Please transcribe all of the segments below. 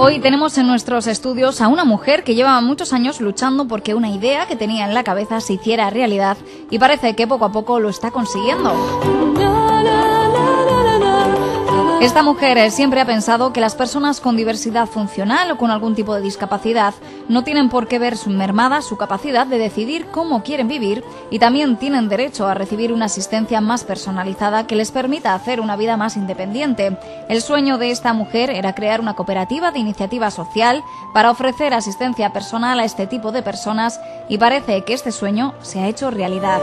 Hoy tenemos en nuestros estudios a una mujer que lleva muchos años luchando porque una idea que tenía en la cabeza se hiciera realidad y parece que poco a poco lo está consiguiendo. Esta mujer siempre ha pensado que las personas con diversidad funcional o con algún tipo de discapacidad no tienen por qué ver mermada su capacidad de decidir cómo quieren vivir y también tienen derecho a recibir una asistencia más personalizada que les permita hacer una vida más independiente. El sueño de esta mujer era crear una cooperativa de iniciativa social para ofrecer asistencia personal a este tipo de personas y parece que este sueño se ha hecho realidad.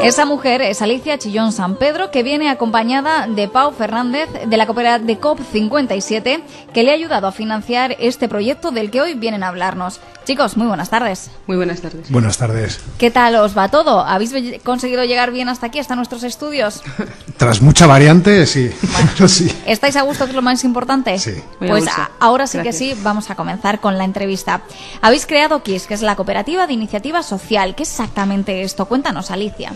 Esa mujer es Alicia Chillón San Pedro, que viene acompañada de Pau Fernández de la cooperativa de COP57, que le ha ayudado a financiar este proyecto del que hoy vienen a hablarnos. Chicos, muy buenas tardes. Muy buenas tardes. Buenas tardes. ¿Qué tal os va todo? ¿Habéis conseguido llegar bien hasta aquí, hasta nuestros estudios? Tras mucha variante, sí. Bueno, sí. ¿Estáis a gusto, que es lo más importante? Sí. Pues ahora sí que sí, vamos a comenzar con la entrevista. Habéis creado KISS, que es la cooperativa de iniciativa social. ¿Qué es exactamente esto? Cuéntanos, Alicia.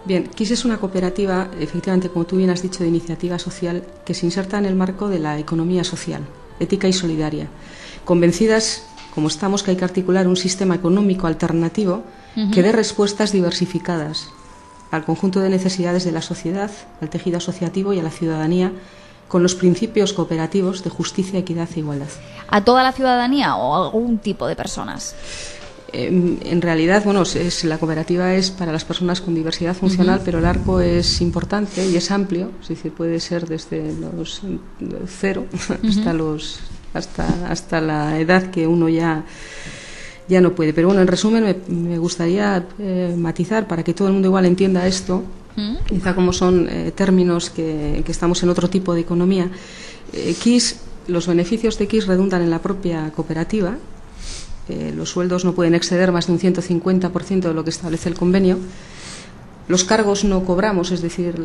Bien, KISS es una cooperativa, efectivamente, como tú bien has dicho, de iniciativa social que se inserta en el marco de la economía social, ética y solidaria, convencidas, como estamos, que hay que articular un sistema económico alternativo que dé respuestas diversificadas al conjunto de necesidades de la sociedad, al tejido asociativo y a la ciudadanía, con los principios cooperativos de justicia, equidad e igualdad. ¿A toda la ciudadanía o a algún tipo de personas? En realidad, bueno, la cooperativa es para las personas con diversidad funcional, pero el arco es importante y es amplio, es decir, puede ser desde los 0 hasta la edad que uno ya no puede. Pero bueno, en resumen, me gustaría matizar para que todo el mundo igual entienda esto, quizá como son términos que estamos en otro tipo de economía. KISS, los beneficios de KISS redundan en la propia cooperativa. Los sueldos no pueden exceder más de un 150% de lo que establece el convenio. Los cargos no cobramos, es decir,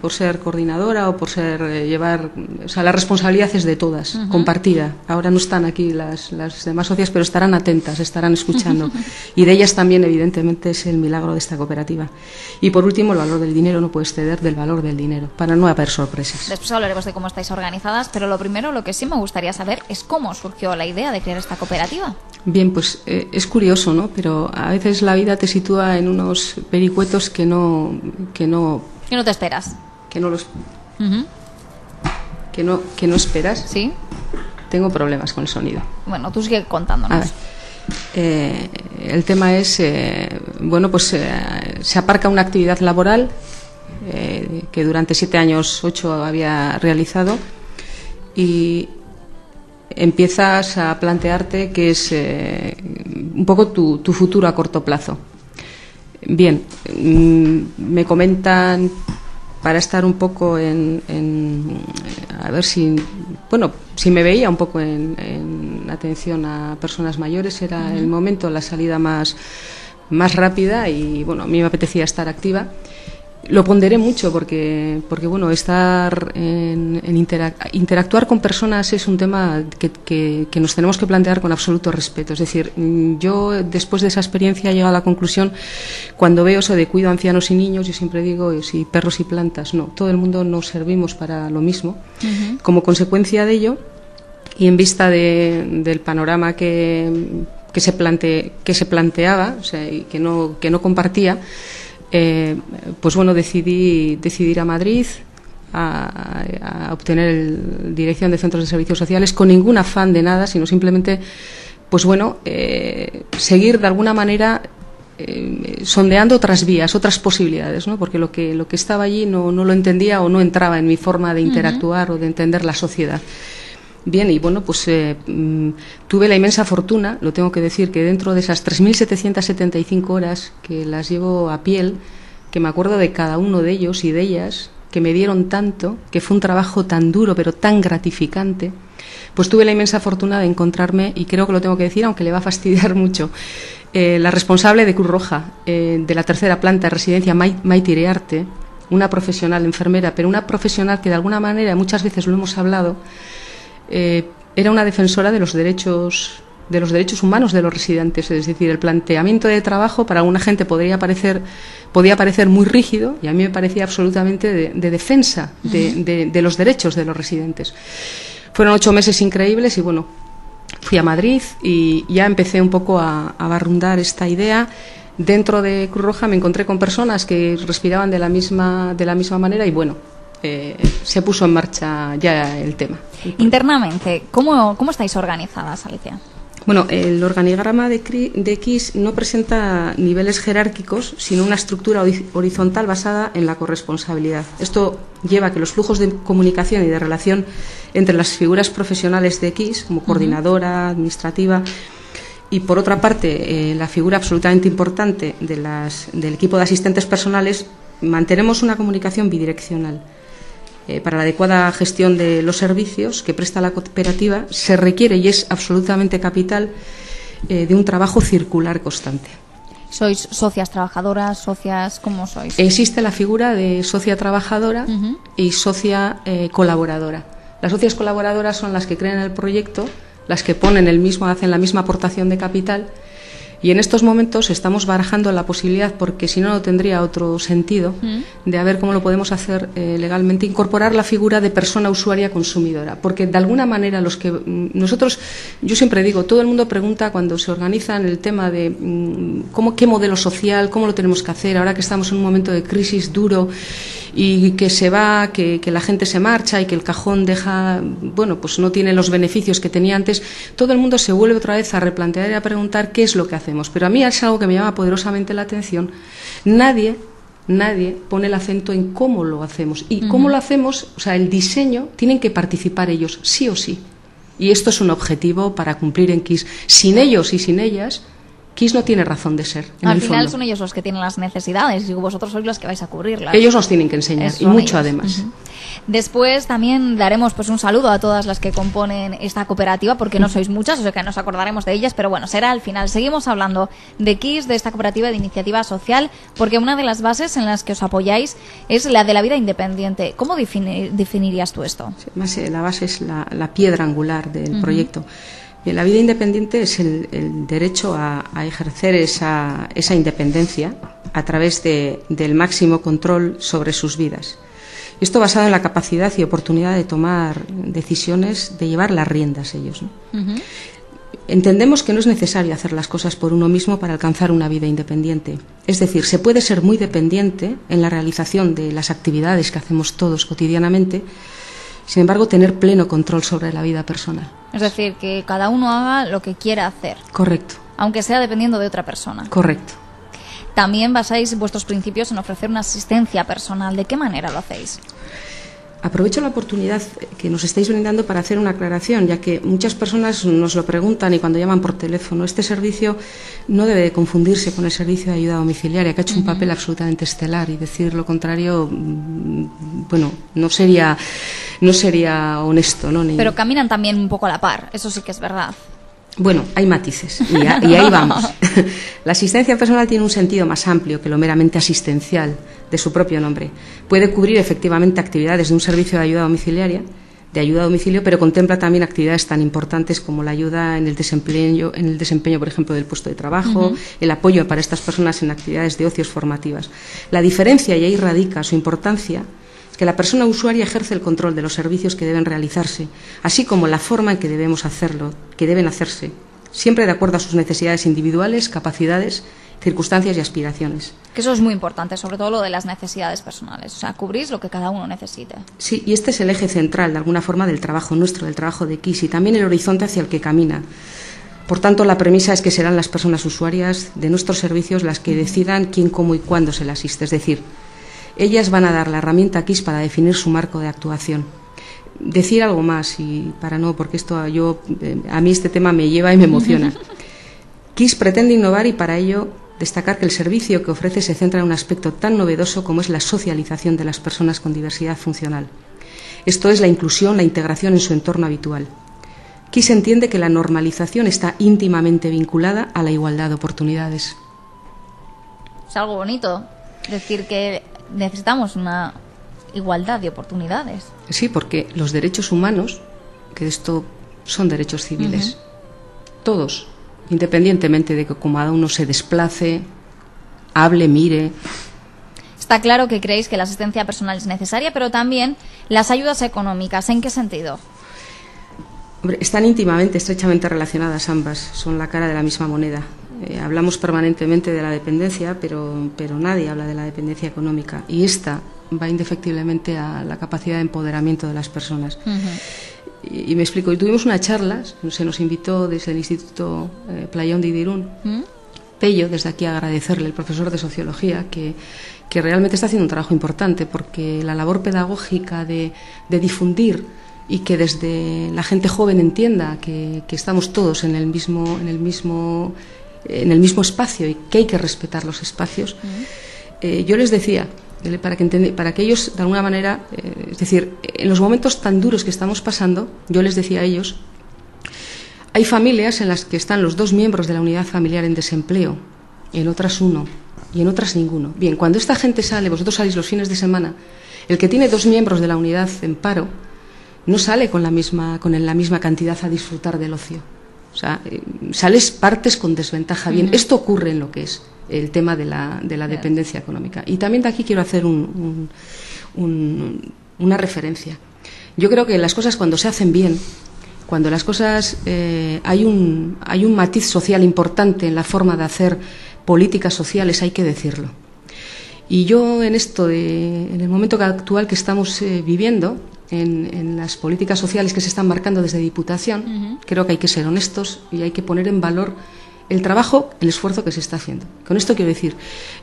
por ser coordinadora o por ser llevar, o sea, la responsabilidad es de todas, compartida. Ahora no están aquí las demás socias, pero estarán atentas, estarán escuchando. Y de ellas también, evidentemente, es el milagro de esta cooperativa. Y por último, el valor del dinero no puede exceder del valor del dinero, para no haber sorpresas. Después hablaremos de cómo estáis organizadas, pero lo primero, lo que sí me gustaría saber es cómo surgió la idea de crear esta cooperativa. Bien, pues es curioso, ¿no? Pero a veces la vida te sitúa en unos vericuetos que no te esperas. Que no esperas. Sí. Tengo problemas con el sonido. Bueno, tú sigue contándonos. A ver, el tema es, bueno, pues se aparca una actividad laboral que durante 7 años, 8 había realizado y empiezas a plantearte que es un poco tu futuro a corto plazo. Bien, me comentan para estar un poco a ver si me veía un poco en atención a personas mayores, era el momento, la salida más rápida y bueno, a mí me apetecía estar activa. Lo ponderé mucho porque bueno, interactuar con personas es un tema que nos tenemos que plantear con absoluto respeto. Es decir, yo después de esa experiencia he llegado a la conclusión, cuando veo eso de cuido a ancianos y niños, yo siempre digo, si perros y plantas, no, todo el mundo nos servimos para lo mismo. Como consecuencia de ello, y en vista del panorama que se planteaba, o sea, y que no compartía, pues bueno, decidí ir a Madrid a obtener dirección de centros de servicios sociales con ningún afán de nada, sino simplemente, pues bueno, seguir de alguna manera sondeando otras vías, otras posibilidades, ¿no? Porque lo que estaba allí no lo entendía o no entraba en mi forma de interactuar o de entender la sociedad. Bien, y bueno, pues tuve la inmensa fortuna, lo tengo que decir, que dentro de esas 3.775 horas que las llevo a piel, que me acuerdo de cada uno de ellos y de ellas, que me dieron tanto, que fue un trabajo tan duro pero tan gratificante, pues tuve la inmensa fortuna de encontrarme, y creo que lo tengo que decir, aunque le va a fastidiar mucho, la responsable de Cruz Roja, de la tercera planta de residencia, Maite Iriarte, una profesional enfermera, pero una profesional que de alguna manera, muchas veces lo hemos hablado, era una defensora de los derechos de los derechos humanos de los residentes. Es decir, el planteamiento de trabajo para alguna gente podía parecer muy rígido, y a mí me parecía absolutamente de defensa de los derechos de los residentes. Fueron 8 meses increíbles y bueno, fui a Madrid y ya empecé un poco a barrundar esta idea. Dentro de Cruz Roja me encontré con personas que respiraban de la misma manera y bueno, se puso en marcha ya el tema. Internamente, ¿cómo estáis organizadas, Alicia? Bueno, el organigrama de KIS no presenta niveles jerárquicos, sino una estructura horizontal basada en la corresponsabilidad. Esto lleva a que los flujos de comunicación y de relación entre las figuras profesionales de KIS, como coordinadora, administrativa, y por otra parte, la figura absolutamente importante del equipo de asistentes personales, mantenemos una comunicación bidireccional. Para la adecuada gestión de los servicios que presta la cooperativa se requiere, y es absolutamente capital, de un trabajo circular constante. ¿Sois socias trabajadoras, socias? ¿Cómo sois? Existe la figura de socia trabajadora y socia colaboradora. Las socias colaboradoras son las que creen el proyecto, las que hacen la misma aportación de capital, y en estos momentos estamos barajando la posibilidad, porque si no, no tendría otro sentido, de a ver cómo lo podemos hacer legalmente, incorporar la figura de persona usuaria consumidora, porque de alguna manera yo siempre digo, todo el mundo pregunta cuando se organiza en el tema de qué modelo social, cómo lo tenemos que hacer, ahora que estamos en un momento de crisis duro y que se va, que la gente se marcha y que el cajón pues no tiene los beneficios que tenía antes. Todo el mundo se vuelve otra vez a replantear y a preguntar qué es lo que hacemos. Pero a mí es algo que me llama poderosamente la atención. Nadie pone el acento en cómo lo hacemos. Y cómo lo hacemos, o sea, el diseño, tienen que participar ellos, sí o sí. Y esto es un objetivo para cumplir en KIS. Sin ellos y sin ellas, KIS no tiene razón de ser. Al final son ellos los que tienen las necesidades y vosotros sois los que vais a cubrirlas. Ellos nos tienen que enseñar, y mucho además. Después también daremos un saludo a todas las que componen esta cooperativa, porque no sois muchas, o sea que nos acordaremos de ellas, pero bueno, será al final. Seguimos hablando de KIS, de esta cooperativa de iniciativa social, porque una de las bases en las que os apoyáis es la de la vida independiente. ¿Cómo definirías tú esto? La base es la piedra angular del proyecto. La vida independiente es el derecho a ejercer esa independencia a través del máximo control sobre sus vidas. Esto basado en la capacidad y oportunidad de tomar decisiones, de llevar las riendas ellos, ¿no? Entendemos que no es necesario hacer las cosas por uno mismo para alcanzar una vida independiente. Es decir, se puede ser muy dependiente en la realización de las actividades que hacemos todos cotidianamente, sin embargo, tener pleno control sobre la vida personal. Es decir, que cada uno haga lo que quiera hacer. Correcto. Aunque sea dependiendo de otra persona. Correcto. También basáis vuestros principios en ofrecer una asistencia personal. ¿De qué manera lo hacéis? Aprovecho la oportunidad que nos estáis brindando para hacer una aclaración, ya que muchas personas nos lo preguntan y cuando llaman por teléfono. Este servicio no debe de confundirse con el servicio de ayuda domiciliaria, que ha hecho un papel absolutamente estelar, y decir lo contrario, no sería honesto, ¿no? Pero caminan también un poco a la par, eso sí que es verdad. Bueno, hay matices y ahí vamos. La asistencia personal tiene un sentido más amplio que lo meramente asistencial de su propio nombre. Puede cubrir efectivamente actividades de un servicio de ayuda domiciliaria, de ayuda a domicilio, pero contempla también actividades tan importantes como la ayuda en el desempeño, por ejemplo, del puesto de trabajo, el apoyo para estas personas en actividades de ocios formativas. La diferencia, y ahí radica su importancia, que la persona usuaria ejerce el control de los servicios que deben realizarse, así como la forma en que deben hacerse, siempre de acuerdo a sus necesidades individuales, capacidades, circunstancias y aspiraciones. Que eso es muy importante, sobre todo lo de las necesidades personales, o sea, cubrís lo que cada uno necesite. Sí, y este es el eje central, de alguna forma, del trabajo nuestro, del trabajo de KIS, y también el horizonte hacia el que camina. Por tanto, la premisa es que serán las personas usuarias de nuestros servicios las que decidan quién, cómo y cuándo se les asiste, es decir, ellas van a dar la herramienta a KIS para definir su marco de actuación. Decir algo más, porque a mí este tema me lleva y me emociona. KIS pretende innovar y para ello destacar que el servicio que ofrece se centra en un aspecto tan novedoso como es la socialización de las personas con diversidad funcional. Esto es la inclusión, la integración en su entorno habitual. KIS entiende que la normalización está íntimamente vinculada a la igualdad de oportunidades. Es algo bonito decir que necesitamos una igualdad de oportunidades. Sí, porque los derechos humanos, que esto son derechos civiles, todos, independientemente de que cada uno se desplace, hable, mire. Está claro que creéis que la asistencia personal es necesaria, pero también las ayudas económicas. ¿En qué sentido? Hombre, están íntimamente, estrechamente relacionadas ambas, son la cara de la misma moneda. Hablamos permanentemente de la dependencia, pero nadie habla de la dependencia económica, y esta va indefectiblemente a la capacidad de empoderamiento de las personas. Y me explico, y tuvimos una charla, se nos invitó desde el Instituto Playón de Irún, Pello, desde aquí agradecerle, el profesor de Sociología, que realmente está haciendo un trabajo importante, porque la labor pedagógica de difundir y que desde la gente joven entienda que estamos todos en el mismo espacio y que hay que respetar los espacios. Yo les decía, para que ellos de alguna manera, es decir, en los momentos tan duros que estamos pasando, yo les decía a ellos, hay familias en las que están los 2 miembros de la unidad familiar en desempleo, en otras 1 y en otras ninguno. Bien, cuando esta gente sale, vosotros salís los fines de semana, el que tiene 2 miembros de la unidad en paro no sale con la misma cantidad a disfrutar del ocio. O sea, sales partes con desventaja. Bien, esto ocurre en lo que es el tema de la dependencia económica. Y también de aquí quiero hacer una referencia. Yo creo que las cosas, cuando se hacen bien, cuando las cosas hay un matiz social importante en la forma de hacer políticas sociales, hay que decirlo. Y yo en el momento actual que estamos viviendo, en las políticas sociales que se están marcando desde Diputación, creo que hay que ser honestos y hay que poner en valor el trabajo, el esfuerzo que se está haciendo. Con esto quiero decir,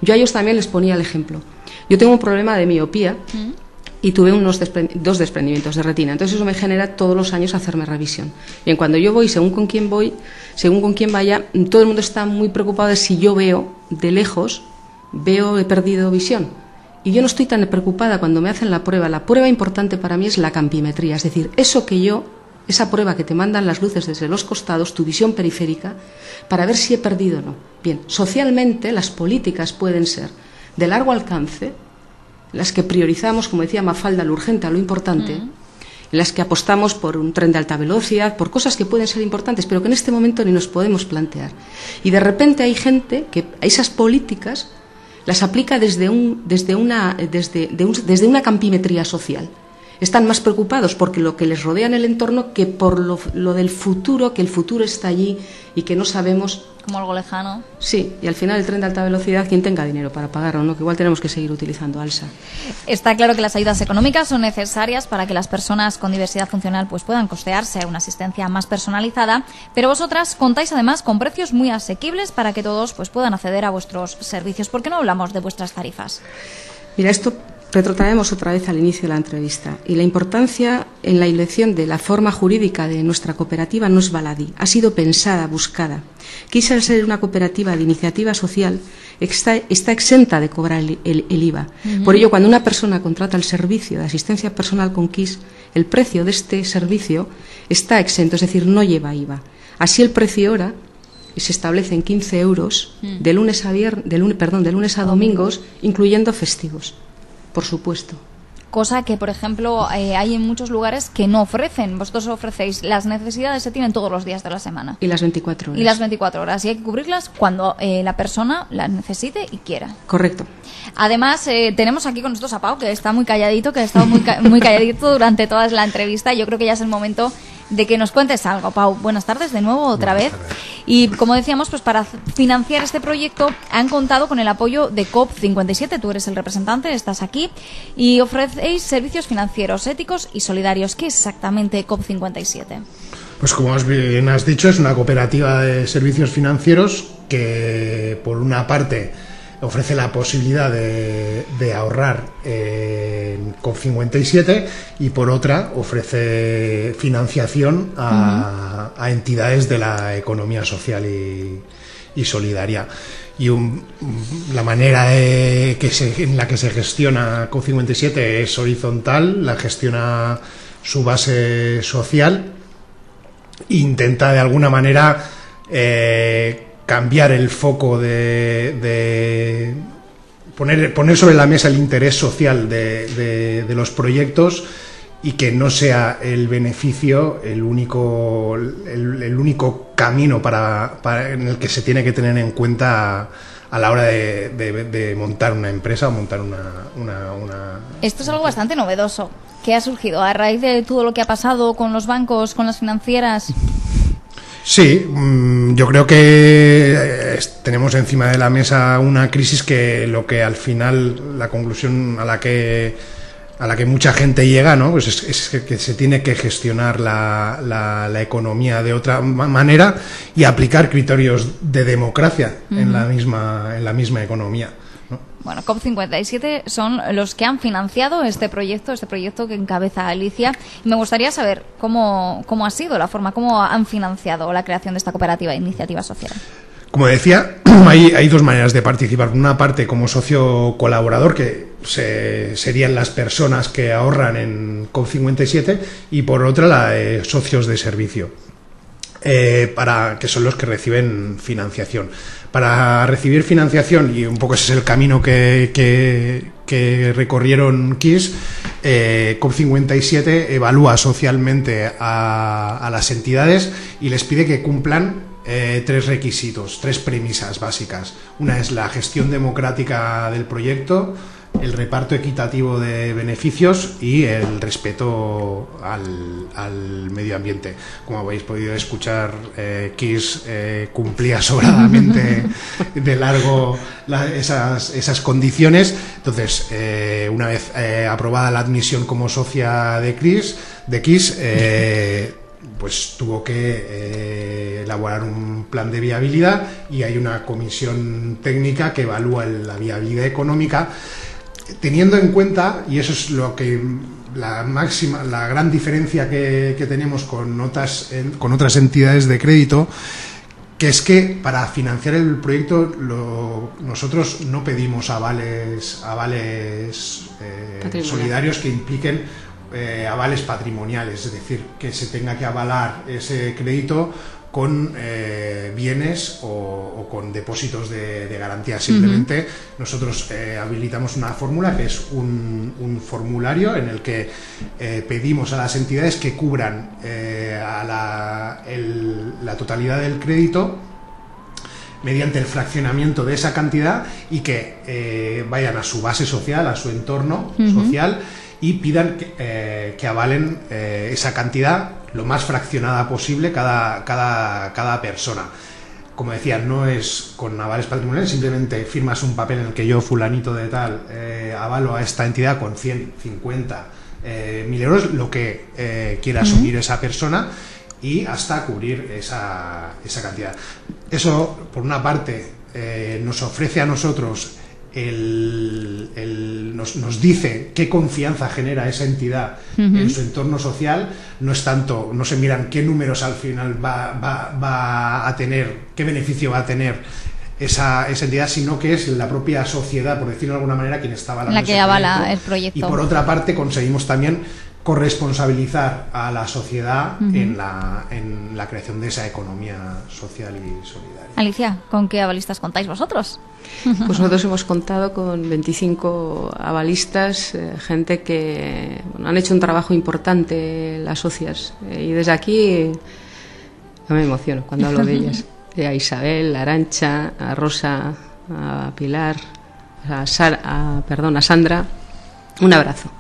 yo a ellos también les ponía el ejemplo. Yo tengo un problema de miopía y tuve 2 desprendimientos de retina, entonces eso me genera todos los años hacerme revisión. Bien, cuando yo voy, según con quién vaya, todo el mundo está muy preocupado de si yo veo de lejos, he perdido visión. Y yo no estoy tan preocupada cuando me hacen la prueba. La prueba importante para mí es la campimetría, es decir, esa prueba que te mandan las luces desde los costados, tu visión periférica, para ver si he perdido o no. Bien, socialmente las políticas pueden ser de largo alcance, las que priorizamos, como decía Mafalda, lo urgente a lo importante, en las que apostamos por un tren de alta velocidad, por cosas que pueden ser importantes, pero que en este momento ni nos podemos plantear. Y de repente hay gente que a esas políticas las aplica desde una campimetría social. Están más preocupados porque lo que les rodea en el entorno que por lo del futuro, que el futuro está allí y que no sabemos. Como algo lejano. Sí, y al final el tren de alta velocidad, quien tenga dinero para pagarlo, ¿no? Que igual tenemos que seguir utilizando alsa. Está claro que las ayudas económicas son necesarias para que las personas con diversidad funcional pues puedan costearse una asistencia más personalizada, pero vosotras contáis además con precios muy asequibles para que todos pues puedan acceder a vuestros servicios. ¿Por qué no hablamos de vuestras tarifas? Mira, esto retrotraemos otra vez al inicio de la entrevista, y la importancia en la elección de la forma jurídica de nuestra cooperativa no es baladí, ha sido pensada, buscada. Quise ser una cooperativa de iniciativa social, está exenta de cobrar el IVA. Por ello, cuando una persona contrata el servicio de asistencia personal con KIS, el precio de este servicio está exento, es decir, no lleva IVA. Así el precio hora se establece en 15 euros de lunes a domingos, incluyendo festivos. Por supuesto. Cosa que, por ejemplo, hay en muchos lugares que no ofrecen. Vosotros ofrecéis, las necesidades se tienen todos los días de la semana. Y las 24 horas. Y las 24 horas. Y hay que cubrirlas cuando la persona las necesite y quiera. Correcto. Además, tenemos aquí con nosotros a Pau, que está muy calladito, que ha estado muy calladito durante toda la entrevista. Yo creo que ya es el momento de que nos cuentes algo. Pau, buenas tardes de nuevo, otra vez. Y como decíamos, pues para financiar este proyecto han contado con el apoyo de COP57. Tú eres el representante, estás aquí, y ofrecéis servicios financieros éticos y solidarios. ¿Qué es exactamente COP57? Pues como bien has dicho, es una cooperativa de servicios financieros que, por una parte, ofrece la posibilidad de ahorrar en COP57 y, por otra, ofrece financiación a entidades de la economía social y solidaria. Y la manera en la que se gestiona COP57 es horizontal, la gestiona su base social, intenta de alguna manera cambiar el foco de poner sobre la mesa el interés social de los proyectos, y que no sea el beneficio el único camino en el que se tiene que tener en cuenta a la hora de montar una empresa o montar una... Esto es algo bastante novedoso. ¿Qué ha surgido a raíz de todo lo que ha pasado con los bancos, con las financieras? Sí, yo creo que tenemos encima de la mesa una crisis que lo que al final, la conclusión a la que mucha gente llega, ¿no? Pues es que se tiene que gestionar la economía de otra manera y aplicar criterios de democracia en la misma economía, ¿no? Bueno, COP57 son los que han financiado este proyecto que encabeza Alicia. Y me gustaría saber cómo ha sido la forma, cómo han financiado la creación de esta cooperativa de iniciativa social. Como decía, hay dos maneras de participar. Por una parte, como socio colaborador, que serían las personas que ahorran en COP57, y por otra, la de socios de servicio, que son los que reciben financiación. Para recibir financiación, y un poco ese es el camino que recorrieron KISS, COP57 evalúa socialmente a las entidades y les pide que cumplan tres requisitos, tres premisas básicas. Una es la gestión democrática del proyecto, el reparto equitativo de beneficios y el respeto al medio ambiente. Como habéis podido escuchar, KISS cumplía sobradamente de largo esas condiciones. Entonces, una vez aprobada la admisión como socia de KISS, pues tuvo que elaborar un plan de viabilidad, y hay una comisión técnica que evalúa la viabilidad económica, teniendo en cuenta, y eso es lo que la gran diferencia que tenemos con otras entidades de crédito, que es que para financiar el proyecto nosotros no pedimos avales solidarios que impliquen avales patrimoniales, es decir, que se tenga que avalar ese crédito con bienes o con depósitos de garantía. Simplemente nosotros habilitamos una fórmula que es un formulario en el que pedimos a las entidades que cubran a la totalidad del crédito mediante el fraccionamiento de esa cantidad, y que vayan a su base social, a su entorno social, y pidan que avalen esa cantidad lo más fraccionada posible cada persona. Como decía, no es con avales patrimoniales, simplemente firmas un papel en el que yo, fulanito de tal, avalo a esta entidad con 100, 50, 1.000 euros, lo que quiera asumir esa persona, y hasta cubrir esa cantidad. Eso, por una parte, nos ofrece a nosotros nos dice qué confianza genera esa entidad en su entorno social. No es tanto, no se miran qué números al final va a tener, qué beneficio va a tener esa entidad, sino que es la propia sociedad, por decirlo de alguna manera, quien está avalando la que avala el proyecto. Y por otra parte conseguimos también corresponsabilizar a la sociedad en la creación de esa economía social y solidaria. Alicia, ¿con qué avalistas contáis vosotros? Pues nosotros hemos contado con 25 avalistas, gente que han hecho un trabajo importante, las socias, y desde aquí yo me emociono cuando hablo de ellas. A Isabel, a Arantxa, a Rosa, a Pilar, a Sandra, un abrazo.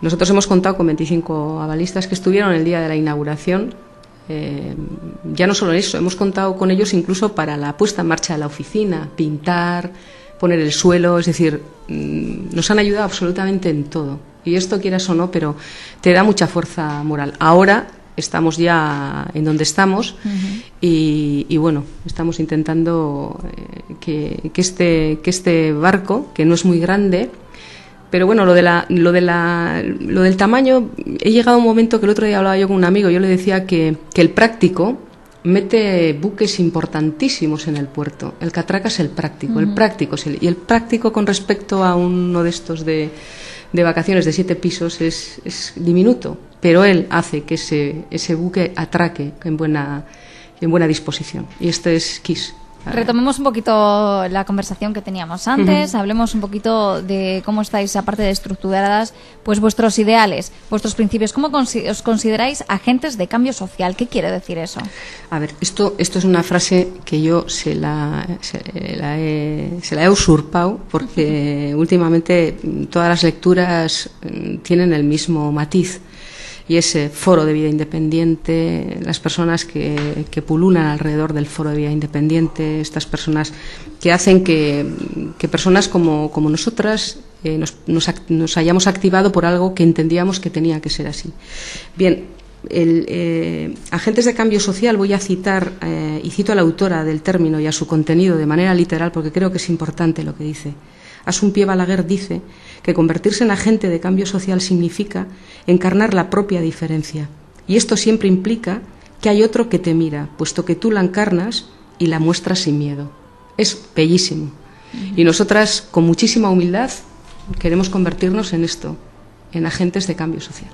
Nosotros hemos contado con 25 avalistas que estuvieron el día de la inauguración. Ya no solo eso, hemos contado con ellos incluso para la puesta en marcha de la oficina, pintar, poner el suelo, es decir, nos han ayudado absolutamente en todo. Y esto, quieras o no, pero te da mucha fuerza moral. Ahora estamos ya en donde estamos y bueno, estamos intentando que este barco, que no es muy grande, pero bueno, lo del tamaño, he llegado a un momento que el otro día hablaba yo con un amigo, yo le decía que el práctico mete buques importantísimos en el puerto. El que atraca es el práctico, y el práctico con respecto a uno de estos de vacaciones de 7 pisos es diminuto, pero él hace que ese buque atraque en buena disposición. Y este es KISS. Retomemos un poquito la conversación que teníamos antes, hablemos un poquito de cómo estáis, aparte de estructuradas, pues vuestros ideales, vuestros principios. ¿Cómo os consideráis agentes de cambio social? ¿Qué quiere decir eso? A ver, esto es una frase que yo se la he usurpado, porque últimamente todas las lecturas tienen el mismo matiz. Y ese foro de vida independiente, las personas que pululan alrededor del foro de vida independiente, estas personas que hacen que personas como nosotras nos hayamos activado por algo que entendíamos que tenía que ser así. Bien, agentes de cambio social, voy a citar, y cito a la autora del término y a su contenido de manera literal, porque creo que es importante lo que dice. Assumpie Balaguer dice que convertirse en agente de cambio social significa encarnar la propia diferencia. Y esto siempre implica que hay otro que te mira, puesto que tú la encarnas y la muestras sin miedo. Es bellísimo. Y nosotras, con muchísima humildad, queremos convertirnos en esto, en agentes de cambio social.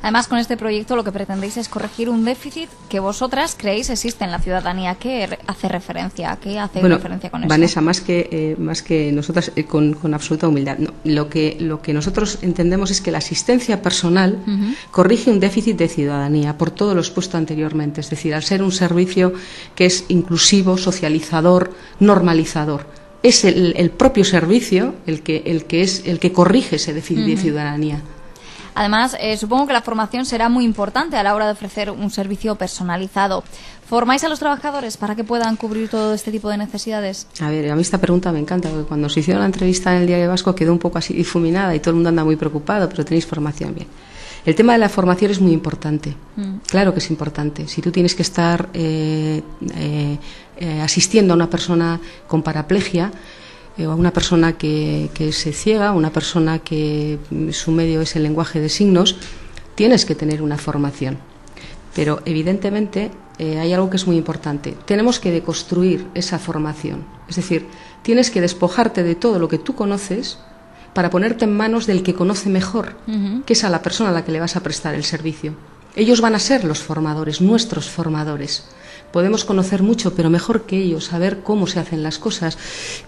Además, con este proyecto lo que pretendéis es corregir un déficit que vosotras creéis existe en la ciudadanía. ¿Qué hace referencia? ¿A qué hace referencia con eso? Vanessa, más que nosotras, con absoluta humildad. No, lo que nosotros entendemos es que la asistencia personal corrige un déficit de ciudadanía por todo lo expuesto anteriormente. Es decir, al ser un servicio que es inclusivo, socializador, normalizador. Es el propio servicio el que corrige ese déficit de ciudadanía. Además, supongo que la formación será muy importante a la hora de ofrecer un servicio personalizado. ¿Formáis a los trabajadores para que puedan cubrir todo este tipo de necesidades? A ver, a mí esta pregunta me encanta, porque cuando se hicieron la entrevista en el Diario Vasco quedó un poco así difuminada y todo el mundo anda muy preocupado, pero tenéis formación. Bien. El tema de la formación es muy importante. Claro que es importante. Si tú tienes que estar asistiendo a una persona con paraplegia, o a una persona que se ciega, una persona que su medio es el lenguaje de signos, tienes que tener una formación. Pero evidentemente hay algo que es muy importante. Tenemos que deconstruir esa formación. Es decir, tienes que despojarte de todo lo que tú conoces para ponerte en manos del que conoce mejor, que es a la persona a la que le vas a prestar el servicio. Ellos van a ser los formadores, nuestros formadores. Podemos conocer mucho, pero mejor que ellos, saber cómo se hacen las cosas,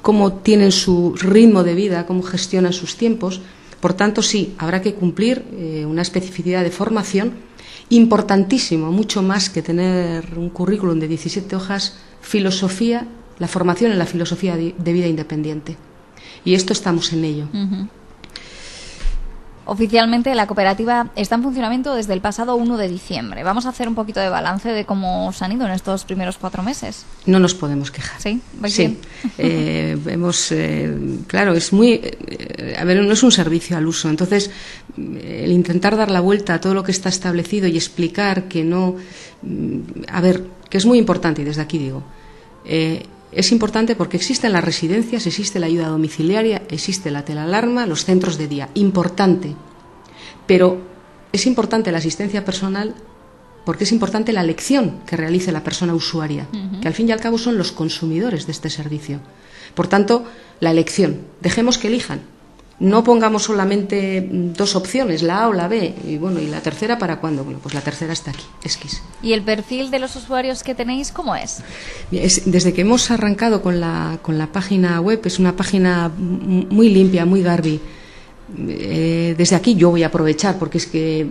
cómo tienen su ritmo de vida, cómo gestionan sus tiempos. Por tanto, sí, habrá que cumplir una especificidad de formación importantísimo, mucho más que tener un currículum de 17 hojas, filosofía, la formación en la filosofía de vida independiente. Y esto estamos en ello. Oficialmente la cooperativa está en funcionamiento desde el pasado 1 de diciembre. Vamos a hacer un poquito de balance de cómo os han ido en estos primeros 4 meses. No nos podemos quejar. ¿Sí? Sí. Claro, es muy... a ver, no es un servicio al uso. Entonces, el intentar dar la vuelta a todo lo que está establecido y explicar que no... A ver, que es muy importante, y desde aquí digo... es importante porque existen las residencias, existe la ayuda domiciliaria, existe la telealarma, los centros de día. Importante. Pero es importante la asistencia personal porque es importante la elección que realice la persona usuaria, que al fin y al cabo son los consumidores de este servicio. Por tanto, la elección. Dejemos que elijan. No pongamos solamente 2 opciones, la A o la B, y bueno, ¿y la tercera para cuándo? Bueno, pues la tercera está aquí, esquís. ¿Y el perfil de los usuarios que tenéis, cómo es? Desde que hemos arrancado con la página web, es una página muy limpia, muy Garbi. Desde aquí yo voy a aprovechar porque es que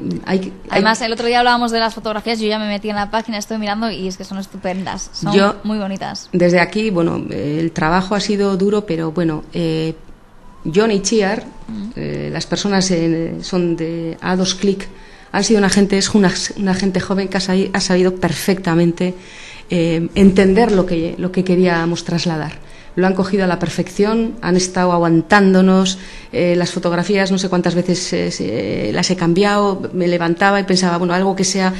Además, el otro día hablábamos de las fotografías, yo ya me metí en la página, estoy mirando y es que son estupendas, son muy bonitas. Desde aquí, bueno, el trabajo ha sido duro, pero bueno... John y Chiar, las personas son de A2 Click, han sido es una gente joven que ha sabido perfectamente entender lo que queríamos trasladar. Lo han cogido a la perfección, han estado aguantándonos, las fotografías no sé cuántas veces las he cambiado, me levantaba y pensaba, bueno, algo que sea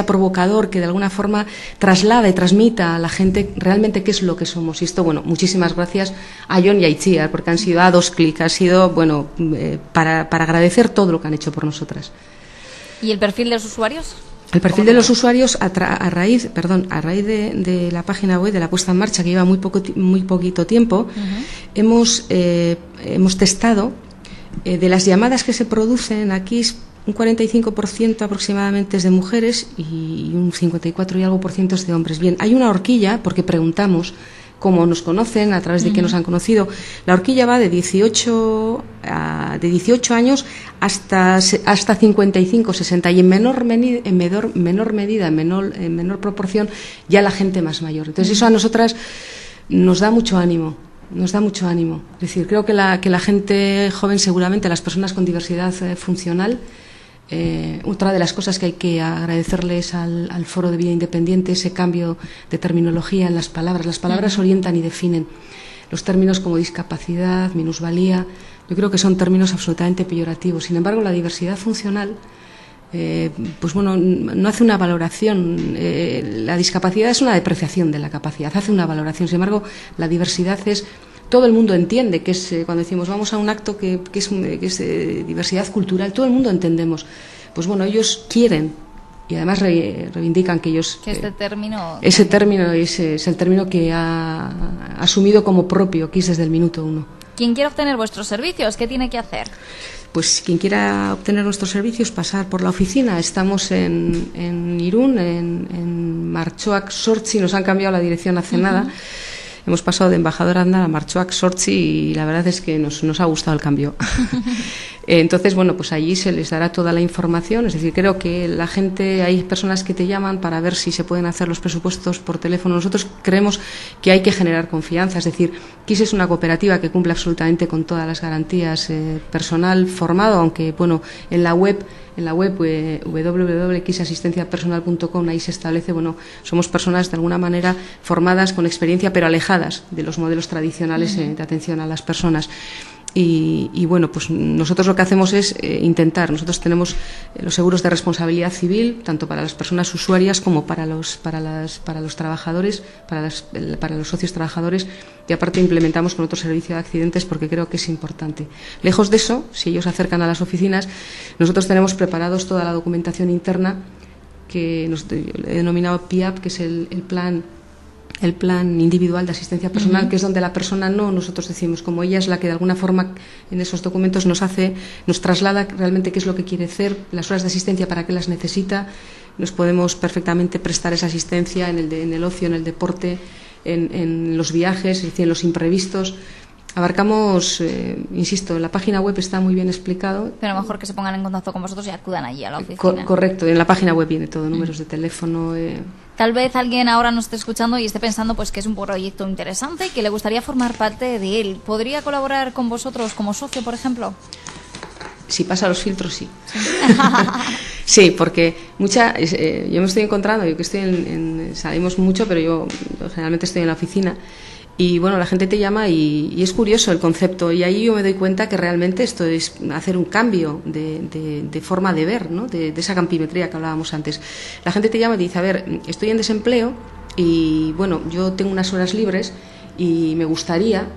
provocador, que de alguna forma traslade y transmita a la gente realmente qué es lo que somos. Y esto, bueno, muchísimas gracias a John y a Itziar, porque han sido A2 Click, ha sido, bueno, para agradecer todo lo que han hecho por nosotras. ¿Y el perfil de los usuarios? El perfil de los usuarios, a raíz de la página web, de la puesta en marcha, que lleva muy poquito tiempo, hemos testado de las llamadas que se producen aquí, un 45% aproximadamente es de mujeres y un 54 y algo por ciento es de hombres. Bien, hay una horquilla, porque preguntamos cómo nos conocen, a través de qué nos han conocido. La horquilla va de 18 años hasta 55, 60 y en menor medida, en menor proporción, ya la gente más mayor. Entonces eso a nosotras nos da mucho ánimo. Nos da mucho ánimo. Es decir, creo que la gente joven, seguramente, las personas con diversidad funcional, otra de las cosas que hay que agradecerles al Foro de Vida Independiente, ese cambio de terminología en las palabras. Las palabras orientan y definen. Los términos como discapacidad, minusvalía, yo creo que son términos absolutamente peyorativos. Sin embargo, la diversidad funcional, pues bueno, no hace una valoración. La discapacidad es una depreciación de la capacidad, hace una valoración. Sin embargo, la diversidad es... Todo el mundo entiende que es, cuando decimos vamos a un acto que es diversidad cultural, todo el mundo entendemos. Pues bueno, ellos quieren y además reivindican que ellos... Que este término... Ese término es el término que ha asumido como propio KISS desde el minuto 1. ¿Quién quiere obtener vuestros servicios? ¿Qué tiene que hacer? Pues quien quiera obtener nuestros servicios, pasar por la oficina. Estamos en Irún, en Martxoak Sortzi, nos han cambiado la dirección hace nada. Hemos pasado de Embajadora Anda a Martxoak Sortzi y la verdad es que nos ha gustado el cambio. Entonces, bueno, pues allí se les dará toda la información. Es decir, creo que la gente, hay personas que te llaman para ver si se pueden hacer los presupuestos por teléfono. Nosotros creemos que hay que generar confianza. Es decir, KISS es una cooperativa que cumple absolutamente con todas las garantías, personal formado, aunque, bueno, en la web www.kissasistenciapersonal.com, ahí se establece, bueno, somos personas de alguna manera formadas con experiencia pero alejadas de los modelos tradicionales de atención a las personas. Y bueno, pues nosotros lo que hacemos es intentar. Nosotros tenemos los seguros de responsabilidad civil, tanto para las personas usuarias como para los trabajadores, para los socios trabajadores, y aparte implementamos con otro servicio de accidentes porque creo que es importante. Lejos de eso, si ellos se acercan a las oficinas, nosotros tenemos preparados toda la documentación interna que he denominado PIAP, que es el plan individual de asistencia personal, que es donde la persona nosotros decimos, como ella es la que de alguna forma en esos documentos nos traslada realmente qué es lo que quiere hacer, las horas de asistencia para qué las necesita, nos podemos perfectamente prestar esa asistencia en el ocio, en el deporte, en los viajes, es decir, en los imprevistos. Abarcamos, insisto, en la página web está muy bien explicado. Pero mejor que se pongan en contacto con vosotros y acudan allí a la oficina. Correcto, en la página web viene todo, números de teléfono. Tal vez alguien ahora nos esté escuchando y esté pensando pues que es un proyecto interesante y que le gustaría formar parte de él. ¿Podría colaborar con vosotros como socio, por ejemplo? Si pasa los filtros, sí. Sí, porque yo me estoy encontrando, yo que estoy salimos mucho, pero yo generalmente estoy en la oficina. Y bueno, la gente te llama y es curioso el concepto, y ahí yo me doy cuenta que realmente esto es hacer un cambio de forma de ver, ¿no? De esa campimetría que hablábamos antes. La gente te llama y te dice, a ver, estoy en desempleo y bueno, yo tengo unas horas libres y me gustaría.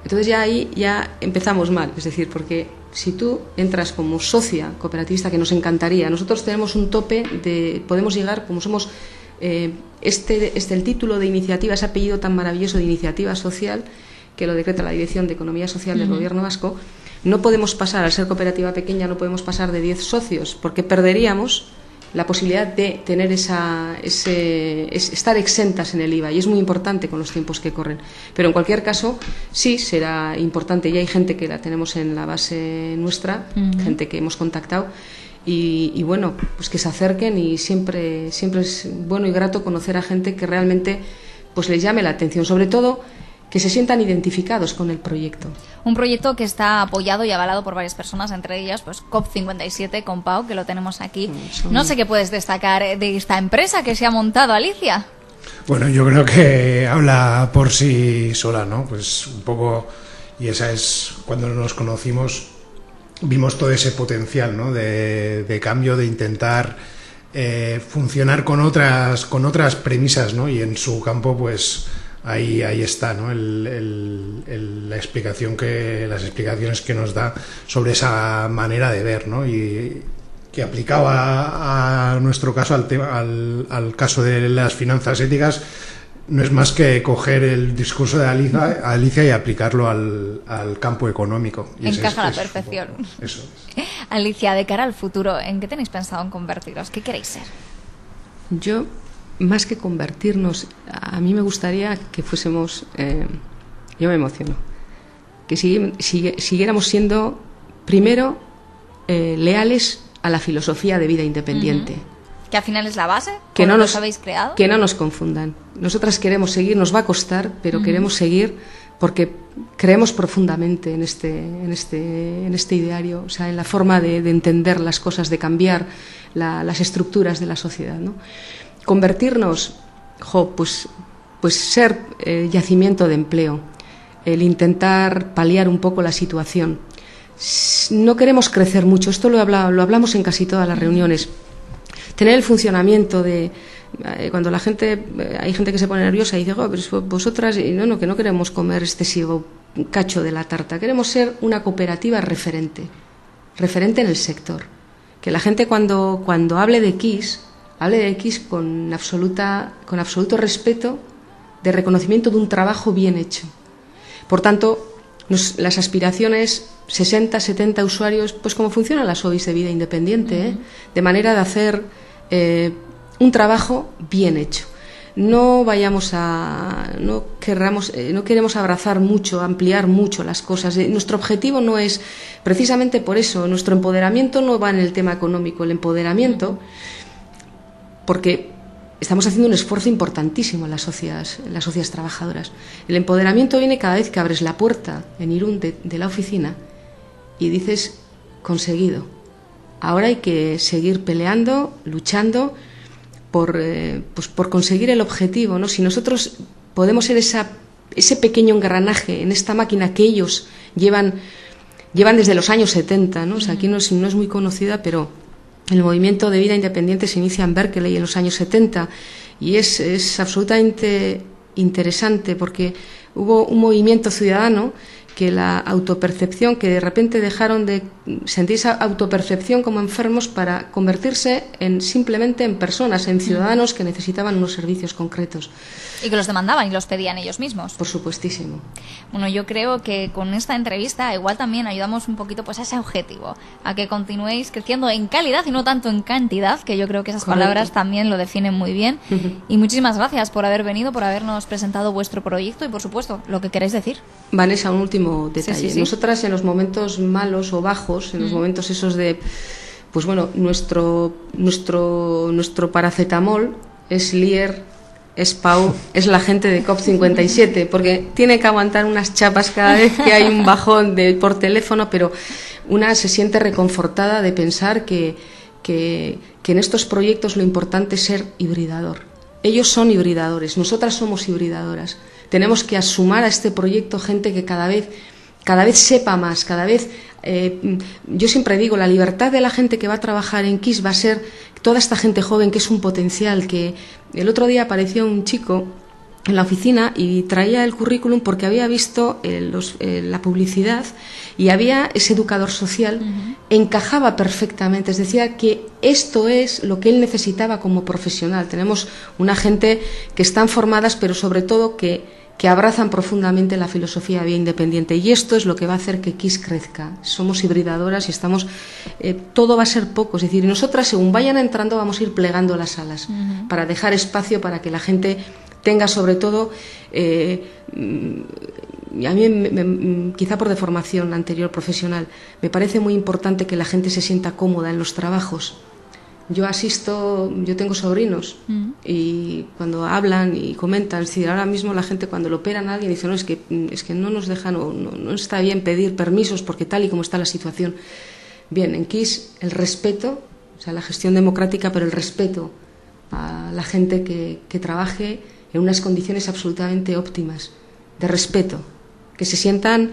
Entonces ya ahí ya empezamos mal, es decir, porque si tú entras como socia cooperativista, que nos encantaría, nosotros tenemos un tope podemos llegar, como somos... el título de iniciativa, ese apellido tan maravilloso de iniciativa social que lo decreta la Dirección de Economía Social del Gobierno Vasco, no podemos pasar, al ser cooperativa pequeña, no podemos pasar de 10 socios porque perderíamos la posibilidad de tener estar exentas en el IVA, y es muy importante con los tiempos que corren. Pero en cualquier caso sí será importante, y hay gente que la tenemos en la base nuestra, gente que hemos contactado. Y bueno, pues que se acerquen, y siempre es bueno y grato conocer a gente que realmente pues les llame la atención, sobre todo que se sientan identificados con el proyecto. Un proyecto que está apoyado y avalado por varias personas, entre ellas pues COP57 con Pau, que lo tenemos aquí. No sé qué puedes destacar de esta empresa que se ha montado, Alicia. Bueno, yo creo que habla por sí sola, ¿no? Pues un poco, y esa es cuando nos conocimos. Vimos todo ese potencial, ¿no? de cambio, de intentar funcionar con otras premisas, ¿no? Y en su campo, pues ahí está, ¿no? Las explicaciones que nos da sobre esa manera de ver, ¿no? Y que aplicaba a nuestro caso, al caso de las finanzas éticas, no es más que coger el discurso de Alicia y aplicarlo al campo económico. Y encaja a la perfección. Eso es. Alicia, de cara al futuro, ¿en qué tenéis pensado en convertiros? ¿Qué queréis ser? Yo, más que convertirnos, a mí me gustaría que fuésemos, yo me emociono, que siguiéramos siendo, primero, leales a la filosofía de vida independiente. Que al final es la base, que no nos habéis creado. Que no nos confundan. Nosotras queremos seguir, nos va a costar, pero queremos seguir porque creemos profundamente en este ideario, o sea, en la forma de entender las cosas, de cambiar las estructuras de la sociedad, ¿no? Convertirnos, pues ser yacimiento de empleo, el intentar paliar un poco la situación. No queremos crecer mucho, esto lo hablamos en casi todas las reuniones. Tener el funcionamiento de cuando la gente, hay gente que se pone nerviosa y dice, pero vosotras, no, que no queremos comer excesivo cacho de la tarta, queremos ser una cooperativa referente en el sector, que la gente cuando hable de Kiss con absoluto respeto, de reconocimiento de un trabajo bien hecho. Por tanto, las aspiraciones 60, 70 usuarios, pues como funcionan las OIs de vida independiente, de manera de hacer un trabajo bien hecho. No queremos abrazar mucho, ampliar mucho las cosas. Nuestro objetivo no es, precisamente por eso, nuestro empoderamiento no va en el tema económico. El empoderamiento, porque estamos haciendo un esfuerzo importantísimo en las sociedades trabajadoras. El empoderamiento viene cada vez que abres la puerta en Irún de la oficina y dices, conseguido. Ahora hay que seguir peleando, luchando por conseguir el objetivo, ¿no? Si nosotros podemos ser ese pequeño engranaje en esta máquina que ellos llevan desde los años 70, ¿no? O sea, aquí no es muy conocida, pero el movimiento de vida independiente se inicia en Berkeley en los años 70 y es absolutamente interesante porque hubo un movimiento ciudadano que la autopercepción, que de repente dejaron de sentir esa autopercepción como enfermos para convertirse simplemente en personas, en ciudadanos que necesitaban unos servicios concretos. Y que los demandaban y los pedían ellos mismos. Por supuestísimo. Bueno, yo creo que con esta entrevista igual también ayudamos un poquito pues a ese objetivo, a que continuéis creciendo en calidad y no tanto en cantidad, que yo creo que esas palabras también lo definen muy bien. Y muchísimas gracias por haber venido, por habernos presentado vuestro proyecto y, por supuesto, lo que queréis decir. Vanessa, un último detalle. Sí. Nosotras en los momentos malos o bajos, en los momentos esos de, pues bueno, nuestro paracetamol es Lier, es Pau, es la gente de COP57, porque tiene que aguantar unas chapas cada vez que hay un bajón por teléfono, pero una se siente reconfortada de pensar que en estos proyectos lo importante es ser hibridador. Ellos son hibridadores, nosotras somos hibridadoras. Tenemos que asumir a este proyecto gente que cada vez sepa más, cada vez... yo siempre digo, la libertad de la gente que va a trabajar en KISS va a ser toda esta gente joven que es un potencial. Que el otro día apareció un chico en la oficina y traía el currículum porque había visto la publicidad y había ese educador social, encajaba perfectamente, es decir, que esto es lo que él necesitaba como profesional. Tenemos una gente que están formadas, pero sobre todo que abrazan profundamente la filosofía de vida independiente, y esto es lo que va a hacer que KISS crezca. Somos hibridadoras y estamos todo va a ser poco, es decir, nosotras según vayan entrando vamos a ir plegando las alas para dejar espacio para que la gente tenga, sobre todo a mí quizá por deformación anterior profesional me parece muy importante que la gente se sienta cómoda en los trabajos. Yo tengo sobrinos y cuando hablan y comentan, es decir, ahora mismo la gente cuando lo operan a alguien dice, no, es que no nos dejan, no está bien pedir permisos porque tal y como está la situación. Bien, en KISS el respeto, o sea, la gestión democrática, pero el respeto a la gente que trabaje en unas condiciones absolutamente óptimas, de respeto, que se sientan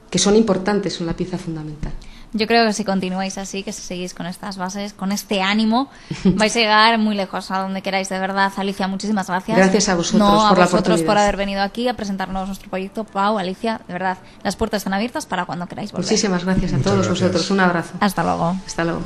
que son importantes, son la pieza fundamental. Yo creo que si continuáis así, que si seguís con estas bases, con este ánimo, vais a llegar muy lejos, a donde queráis, de verdad. Alicia, muchísimas gracias. Gracias a vosotros por la vosotros oportunidad. por haber venido aquí a presentarnos nuestro proyecto. Pau, Alicia, de verdad, las puertas están abiertas para cuando queráis volver. Muchísimas gracias a todos vosotros. Un abrazo. Hasta luego. Hasta luego.